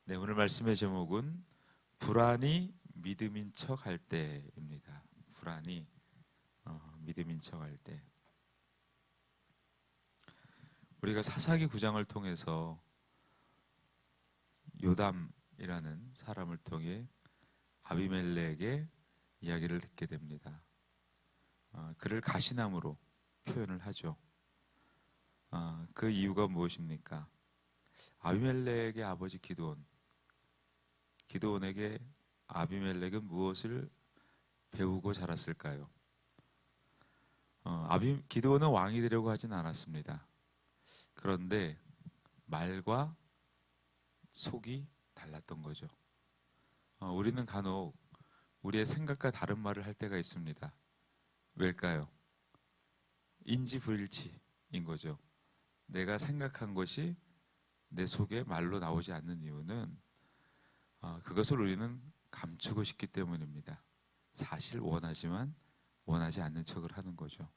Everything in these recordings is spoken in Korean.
네, 오늘 말씀의 제목은 불안이 믿음인 척 할 때입니다. 불안이 믿음인 척 할 때. 우리가 사사기 9장을 통해서 요담이라는 사람을 통해 아비멜렉의 이야기를 듣게 됩니다. 그를 가시남으로 표현을 하죠. 그 이유가 무엇입니까? 아비멜렉의 아버지 기드온에게 아비멜렉은 무엇을 배우고 자랐을까요? 기드온은 왕이 되려고 하진 않았습니다. 그런데 말과 속이 달랐던 거죠. 우리는 간혹 우리의 생각과 다른 말을 할 때가 있습니다. 왜일까요? 인지불일치인 거죠. 내가 생각한 것이 내 속에 말로 나오지 않는 이유는 그것을 우리는 감추고 싶기 때문입니다. 사실 원하지만 원하지 않는 척을 하는 거죠.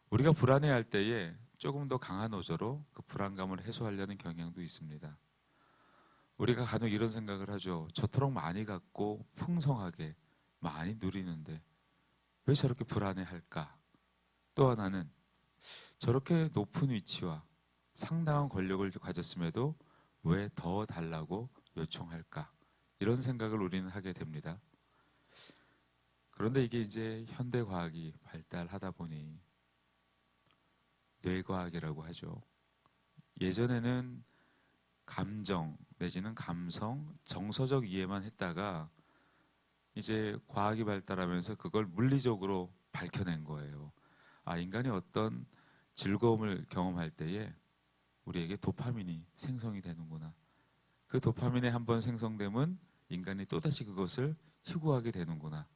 우리가 불안해할 때에 조금 더 강한 어조로 그 불안감을 해소하려는 경향도 있습니다. 우리가 간혹 이런 생각을 하죠. 저토록 많이 갖고 풍성하게 많이 누리는데 왜 저렇게 불안해할까? 또 하나는 저렇게 높은 위치와 상당한 권력을 가졌음에도 왜 더 달라고 요청할까? 이런 생각을 우리는 하게 됩니다. 그런데 이게 이제 현대과학이 발달하다 보니 뇌과학이라고 하죠. 예전에는 감정 내지는 감성, 정서적 이해만 했다가 이제 과학이 발달하면서 그걸 물리적으로 밝혀낸 거예요. 인간이 어떤 즐거움을 경험할 때에 우리에게 도파민이 생성이 되는구나. 그 도파민이 한번 생성되면 인간이 또다시 그것을 희구하게 되는구나.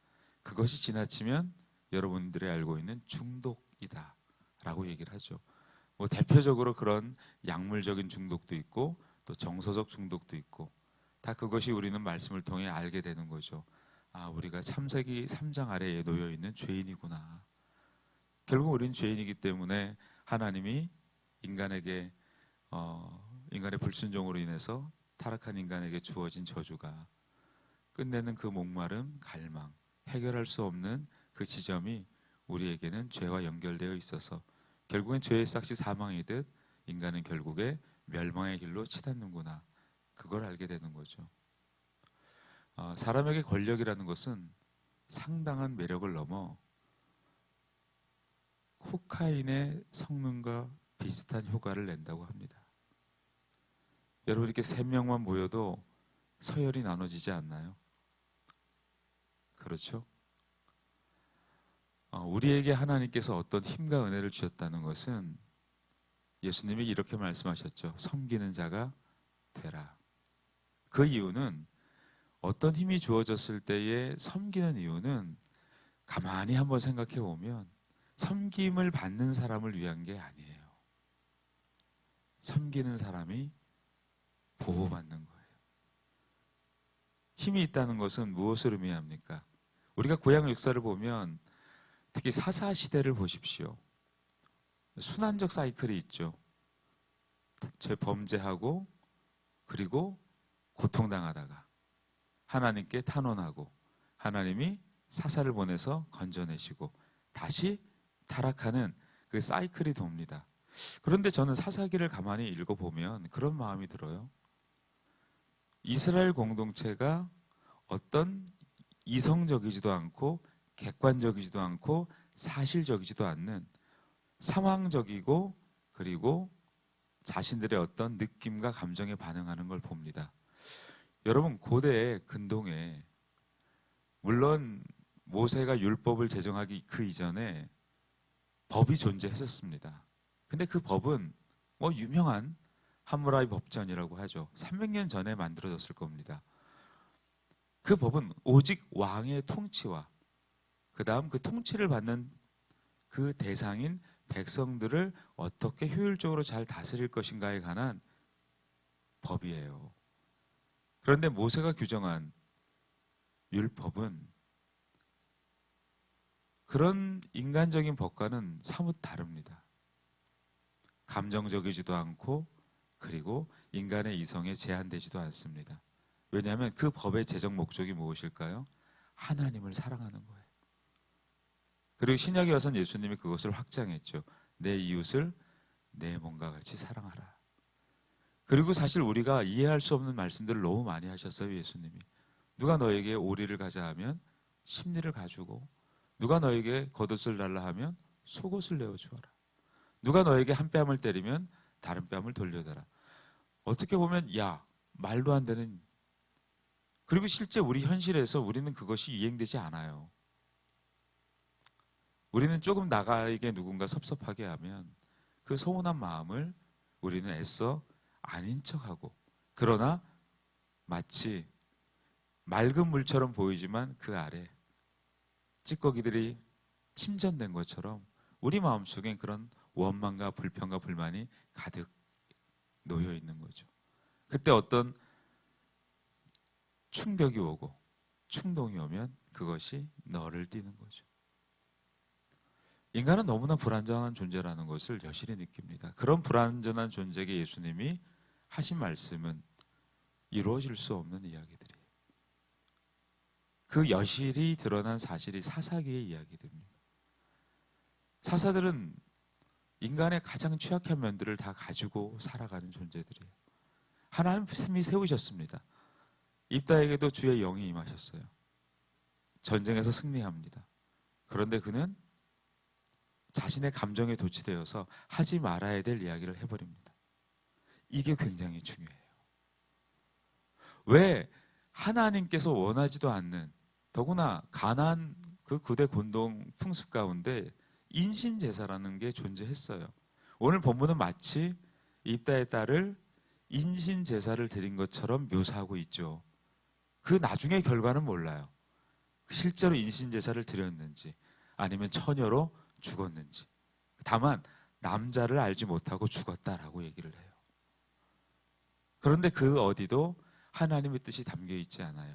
그것이 지나치면 여러분들이 알고 있는 중독이다 라고 얘기를 하죠. 대표적으로 그런 약물적인 중독도 있고 또 정서적 중독도 있고 다 그것이 우리는 말씀을 통해 알게 되는 거죠. 우리가 창세기 3장 아래에 놓여 있는 죄인이구나. 결국 우리는 죄인이기 때문에 하나님이 인간의 불순종으로 인해서 타락한 인간에게 주어진 저주가 끝내는 그 목마름, 갈망, 해결할 수 없는 그 지점이 우리에게는 죄와 연결되어 있어서 결국엔 죄의 삭시 사망이듯 인간은 결국에 멸망의 길로 치닫는구나. 그걸 알게 되는 거죠. 사람에게 권력이라는 것은 상당한 매력을 넘어 코카인의 성능과 비슷한 효과를 낸다고 합니다. 여러분 이렇게 3명만 모여도 서열이 나눠지지 않나요? 그렇죠? 우리에게 하나님께서 어떤 힘과 은혜를 주셨다는 것은 예수님이 이렇게 말씀하셨죠. 섬기는 자가 되라. 그 이유는 어떤 힘이 주어졌을 때에 섬기는 이유는 가만히 한번 생각해 보면 섬김을 받는 사람을 위한 게 아니에요. 섬기는 사람이 보호받는 거예요. 힘이 있다는 것은 무엇을 의미합니까? 우리가 구약 역사를 보면 특히 사사 시대를 보십시오. 순환적 사이클이 있죠. 죄 범죄하고 그리고 고통당하다가 하나님께 탄원하고 하나님이 사사를 보내서 건져내시고 다시 타락하는 그 사이클이 돕니다. 그런데 저는 사사기를 가만히 읽어보면 그런 마음이 들어요. 이스라엘 공동체가 어떤 이성적이지도 않고 객관적이지도 않고 사실적이지도 않는 상황적이고 그리고 자신들의 어떤 느낌과 감정에 반응하는 걸 봅니다. 여러분 고대 근동에 물론 모세가 율법을 제정하기 그 이전에 법이 존재했었습니다. 근데 그 법은 유명한 함무라비 법전이라고 하죠. 300년 전에 만들어졌을 겁니다. 그 법은 오직 왕의 통치와 그 다음 그 통치를 받는 그 대상인 백성들을 어떻게 효율적으로 잘 다스릴 것인가에 관한 법이에요. 그런데 모세가 규정한 율법은 그런 인간적인 법과는 사뭇 다릅니다. 감정적이지도 않고 그리고 인간의 이성에 제한되지도 않습니다. 왜냐하면 그 법의 제정 목적이 무엇일까요? 하나님을 사랑하는 거예요. 그리고 신약에 와서는 예수님이 그것을 확장했죠. 내 이웃을 내 몸과 같이 사랑하라. 그리고 사실 우리가 이해할 수 없는 말씀들을 너무 많이 하셨어요, 예수님이. 누가 너에게 오리를 가자 하면 십리를 가주고, 누가 너에게 겉옷을 달라 하면 속옷을 내어주어라. 누가 너에게 한 뺨을 때리면 다른 뺨을 돌려달라. 어떻게 보면 말도 안 되는, 그리고 실제 우리 현실에서 우리는 그것이 이행되지 않아요. 우리는 조금 나에게 누군가 섭섭하게 하면 그 서운한 마음을 우리는 애써 아닌 척하고, 그러나 마치 맑은 물처럼 보이지만 그 아래 찌꺼기들이 침전된 것처럼 우리 마음속엔 그런 원망과 불평과 불만이 가득 놓여 있는 거죠. 그때 어떤 충격이 오고 충동이 오면 그것이 너를 띠는 거죠. 인간은 너무나 불완전한 존재라는 것을 여실히 느낍니다. 그런 불완전한 존재에게 예수님이 하신 말씀은 이루어질 수 없는 이야기들이에요. 그 여실히 드러난 사실이 사사기의 이야기들입니다. 사사들은 인간의 가장 취약한 면들을 다 가지고 살아가는 존재들이에요. 하나님이 세우셨습니다. 입다에게도 주의 영이 임하셨어요. 전쟁에서 승리합니다. 그런데 그는 자신의 감정에 도취되어서 하지 말아야 될 이야기를 해버립니다. 이게 굉장히 중요해요. 왜 하나님께서 원하지도 않는, 더구나 가나안 그 구대 곤동 풍습 가운데 인신제사라는 게 존재했어요. 오늘 본문은 마치 입다의 딸을 인신제사를 드린 것처럼 묘사하고 있죠. 그 나중의 결과는 몰라요. 실제로 인신제사를 드렸는지 아니면 처녀로 죽었는지. 다만 남자를 알지 못하고 죽었다라고 얘기를 해요. 그런데 그 어디도 하나님의 뜻이 담겨 있지 않아요.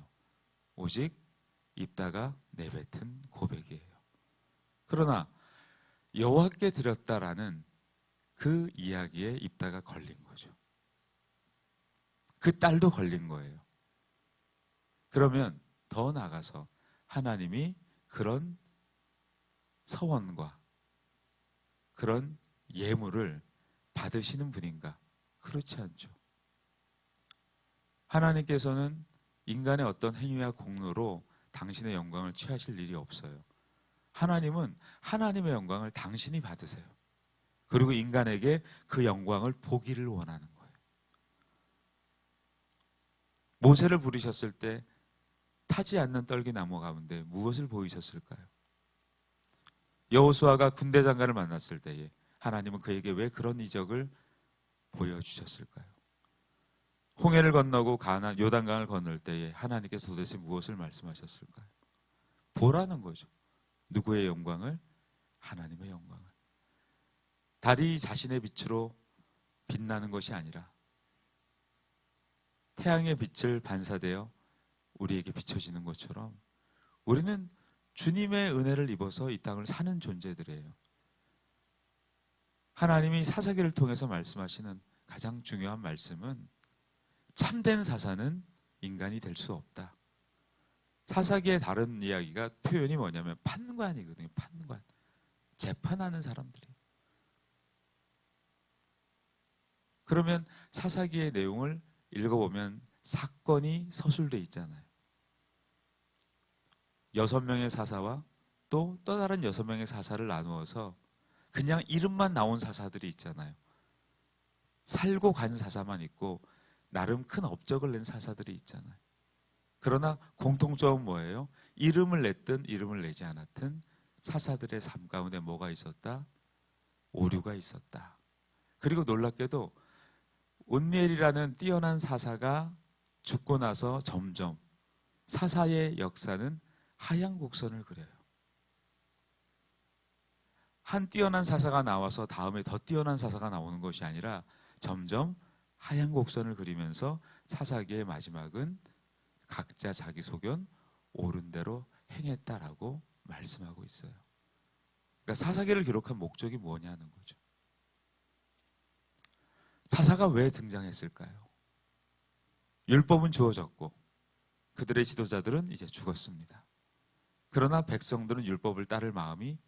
오직 입다가 내뱉은 고백이에요. 그러나 여호와께 드렸다라는 그 이야기에 입다가 걸린 거죠. 그 딸도 걸린 거예요. 그러면 더 나아가서 하나님이 그런 서원과 그런 예물을 받으시는 분인가? 그렇지 않죠. 하나님께서는 인간의 어떤 행위와 공로로 당신의 영광을 취하실 일이 없어요. 하나님은 하나님의 영광을 당신이 받으세요. 그리고 인간에게 그 영광을 보기를 원하는 거예요. 모세를 부르셨을 때 타지 않는 떨기나무 가운데 무엇을 보이셨을까요? 여호수아가 군대 장관을 만났을 때에 하나님은 그에게 왜 그런 이적을 보여주셨을까요? 홍해를 건너고 요단강을 건널 때에 하나님께서 도대체 무엇을 말씀하셨을까요? 보라는 거죠. 누구의 영광을? 하나님의 영광을. 달이 자신의 빛으로 빛나는 것이 아니라 태양의 빛을 반사되어 우리에게 비춰지는 것처럼 우리는 주님의 은혜를 입어서 이 땅을 사는 존재들이에요. 하나님이 사사기를 통해서 말씀하시는 가장 중요한 말씀은 참된 사사는 인간이 될 수 없다. 사사기의 다른 이야기가 표현이 뭐냐면 판관이거든요. 판관. 재판하는 사람들이. 그러면 사사기의 내용을 읽어보면 사건이 서술돼 있잖아요. 6명의 사사와 또 다른 6명의 사사를 나누어서 그냥 이름만 나온 사사들이 있잖아요. 살고 간 사사만 있고 나름 큰 업적을 낸 사사들이 있잖아요. 그러나 공통점은 뭐예요? 이름을 냈든 이름을 내지 않았든 사사들의 삶 가운데 뭐가 있었다? 오류가 있었다. 그리고 놀랍게도 온니엘이라는 뛰어난 사사가 죽고 나서 점점 사사의 역사는 하얀 곡선을 그려요. 한 뛰어난 사사가 나와서 다음에 더 뛰어난 사사가 나오는 것이 아니라 점점 하얀 곡선을 그리면서 사사기의 마지막은 각자 자기 소견 옳은 대로 행했다라고 말씀하고 있어요. 그러니까 사사기를 기록한 목적이 뭐냐는 거죠. 사사가 왜 등장했을까요? 율법은 주어졌고 그들의 지도자들은 이제 죽었습니다. 그러나 백성들은 율법을 따를 마음이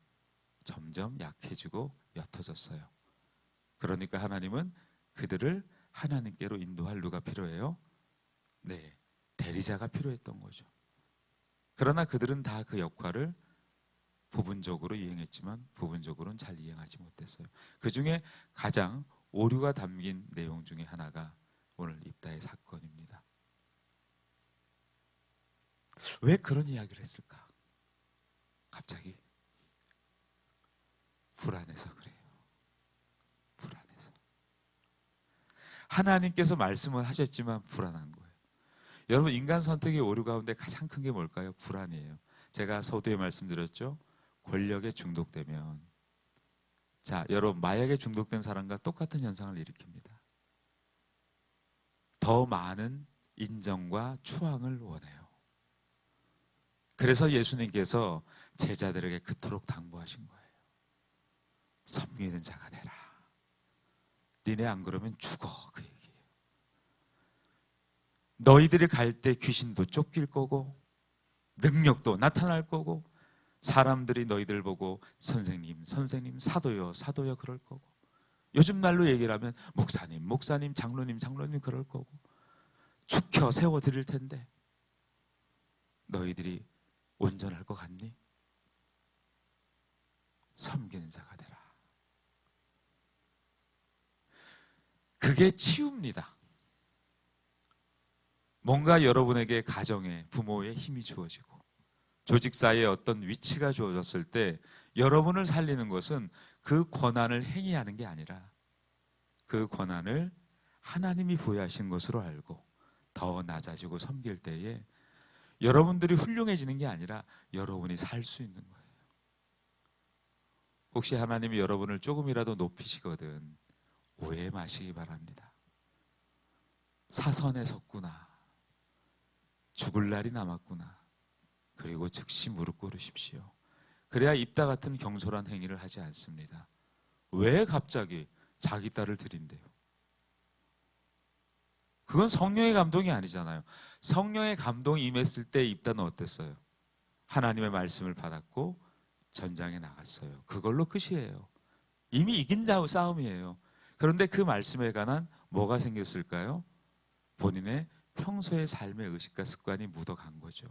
점점 약해지고 옅어졌어요. 그러니까 하나님은 그들을 하나님께로 인도할 누가 필요해요? 네, 대리자가 필요했던 거죠. 그러나 그들은 다 그 역할을 부분적으로 이행했지만 부분적으로는 잘 이행하지 못했어요. 그 중에 가장 오류가 담긴 내용 중에 하나가 오늘 입다의 사건입니다. 왜 그런 이야기를 했을까? 갑자기 불안해서 그래요. 불안해서. 하나님께서 말씀을 하셨지만 불안한 거예요. 여러분, 인간 선택의 오류 가운데 가장 큰 게 뭘까요? 불안이에요. 제가 서두에 말씀드렸죠. 권력에 중독되면, 자, 여러분, 마약에 중독된 사람과 똑같은 현상을 일으킵니다. 더 많은 인정과 추앙을 원해요. 그래서 예수님께서 제자들에게 그토록 당부하신 거예요. 섬기는 자가 되라. 니네 안 그러면 죽어. 그 얘기예요. 너희들이 갈 때 귀신도 쫓길 거고 능력도 나타날 거고 사람들이 너희들 보고 선생님, 선생님, 사도요, 사도요 그럴 거고 요즘 말로 얘기를 하면 목사님, 목사님, 장로님, 장로님 그럴 거고 축혀 세워드릴 텐데 너희들이 온전할 것 같니? 섬기는 자가 되라. 그게 치유입니다. 뭔가 여러분에게 가정에 부모의 힘이 주어지고 조직사회에 어떤 위치가 주어졌을 때 여러분을 살리는 것은 그 권한을 행위하는 게 아니라 그 권한을 하나님이 부여하신 것으로 알고 더 낮아지고 섬길 때에 여러분들이 훌륭해지는 게 아니라 여러분이 살 수 있는 거예요. 혹시 하나님이 여러분을 조금이라도 높이시거든 오해 마시기 바랍니다. 사선에 섰구나. 죽을 날이 남았구나. 그리고 즉시 무릎 꿇으십시오. 그래야 입다 같은 경솔한 행위를 하지 않습니다. 왜 갑자기 자기 딸을 드린대요? 그건 성령의 감동이 아니잖아요. 성령의 감동이 임했을 때 입다는 어땠어요? 하나님의 말씀을 받았고 전장에 나갔어요. 그걸로 끝이에요. 이미 이긴 싸움이에요. 그런데 그 말씀에 관한 뭐가 생겼을까요? 본인의 평소의 삶의 의식과 습관이 묻어간 거죠.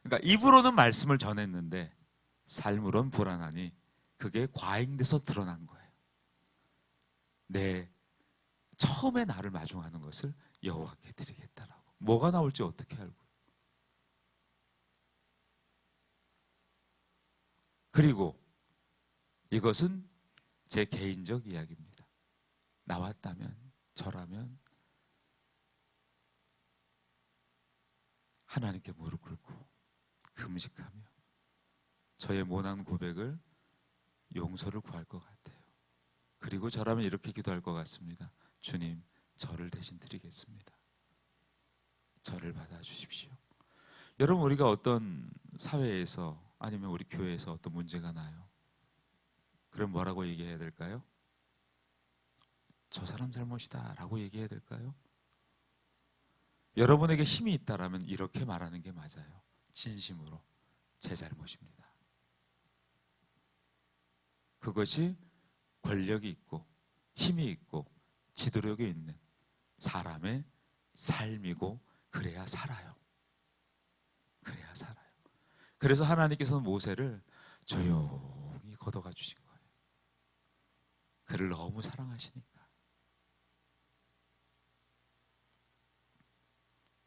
그러니까 입으로는 말씀을 전했는데 삶으로는 불안하니 그게 과잉돼서 드러난 거예요. 네, 처음에 나를 마중하는 것을 여호와께 드리겠다라고. 뭐가 나올지 어떻게 알고. 그리고 이것은 제 개인적 이야기입니다. 나왔다면, 저라면 하나님께 무릎 꿇고 금식하며 저의 모난 고백을 용서를 구할 것 같아요. 그리고 저라면 이렇게 기도할 것 같습니다. 주님, 저를 대신 드리겠습니다. 저를 받아주십시오. 여러분, 우리가 어떤 사회에서 아니면 우리 교회에서 어떤 문제가 나요. 그럼 뭐라고 얘기해야 될까요? 저 사람 잘못이다 라고 얘기해야 될까요? 여러분에게 힘이 있다라면 이렇게 말하는 게 맞아요. 진심으로 제 잘못입니다. 그것이 권력이 있고 힘이 있고 지도력이 있는 사람의 삶이고 그래야 살아요. 그래야 살아요. 그래서 하나님께서는 모세를 조용히 걷어가 주신 거예요. 그를 너무 사랑하시니까.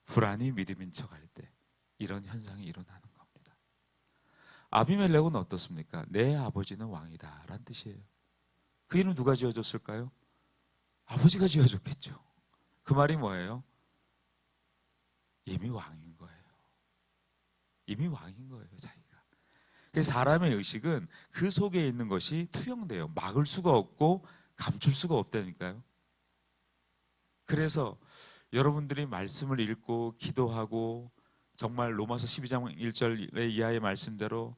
불안이 믿음인 척할 때 이런 현상이 일어나는 겁니다. 아비멜렉은 어떻습니까? 내 아버지는 왕이다 라는 뜻이에요. 그 이름 누가 지어줬을까요? 아버지가 지어줬겠죠. 그 말이 뭐예요? 이미 왕인 거예요. 이미 왕인 거예요, 자기가. 사람의 의식은 그 속에 있는 것이 투영돼요. 막을 수가 없고 감출 수가 없다니까요. 그래서 여러분들이 말씀을 읽고 기도하고 정말 로마서 12장 1절 이하의 말씀대로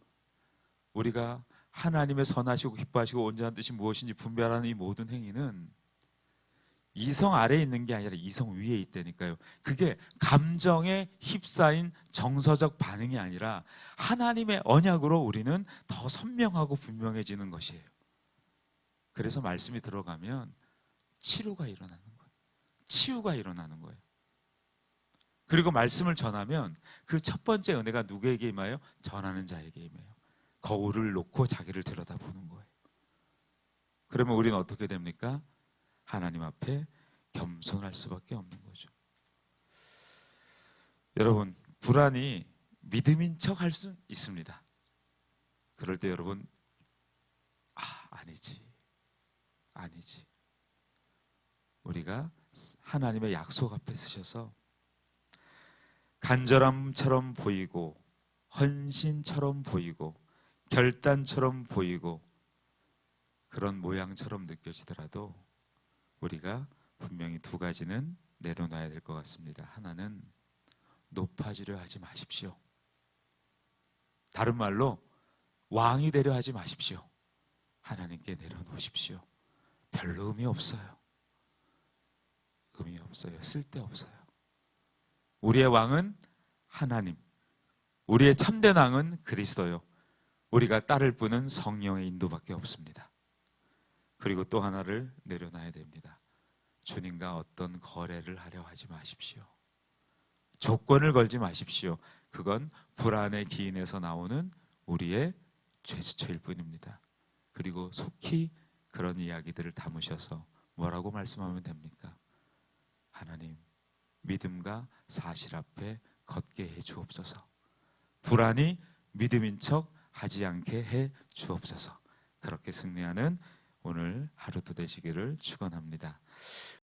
우리가 하나님의 선하시고 기뻐하시고 온전한 뜻이 무엇인지 분별하는 이 모든 행위는 이성 아래에 있는 게 아니라 이성 위에 있다니까요. 그게 감정에 휩싸인 정서적 반응이 아니라 하나님의 언약으로 우리는 더 선명하고 분명해지는 것이에요. 그래서 말씀이 들어가면 치료가 일어나는 거예요. 치유가 일어나는 거예요. 그리고 말씀을 전하면 그 첫 번째 은혜가 누구에게 임하여? 전하는 자에게 임해요. 거울을 놓고 자기를 들여다보는 거예요. 그러면 우리는 어떻게 됩니까? 하나님 앞에 겸손할 수밖에 없는 거죠. 여러분, 불안이 믿음인 척 할 수 있습니다. 그럴 때 여러분, 아니지. 우리가 하나님의 약속 앞에 서셔서 간절함처럼 보이고 헌신처럼 보이고 결단처럼 보이고 그런 모양처럼 느껴지더라도 우리가 분명히 두 가지는 내려놔야 될 것 같습니다. 하나는 높아지려 하지 마십시오. 다른 말로 왕이 되려 하지 마십시오. 하나님께 내려놓으십시오. 별로 의미 없어요. 의미 없어요. 쓸데없어요. 우리의 왕은 하나님, 우리의 참된 왕은 그리스도요. 우리가 따를 분은 성령의 인도밖에 없습니다. 그리고 또 하나를 내려놔야 됩니다. 주님과 어떤 거래를 하려 하지 마십시오. 조건을 걸지 마십시오. 그건 불안의 기인에서 나오는 우리의 죄수처일 뿐입니다. 그리고 속히 그런 이야기들을 담으셔서 뭐라고 말씀하면 됩니까? 하나님, 믿음과 사실 앞에 걷게 해 주옵소서. 불안이 믿음인 척 하지 않게 해 주옵소서. 그렇게 승리하는 오늘 하루도 되시기를 축원합니다.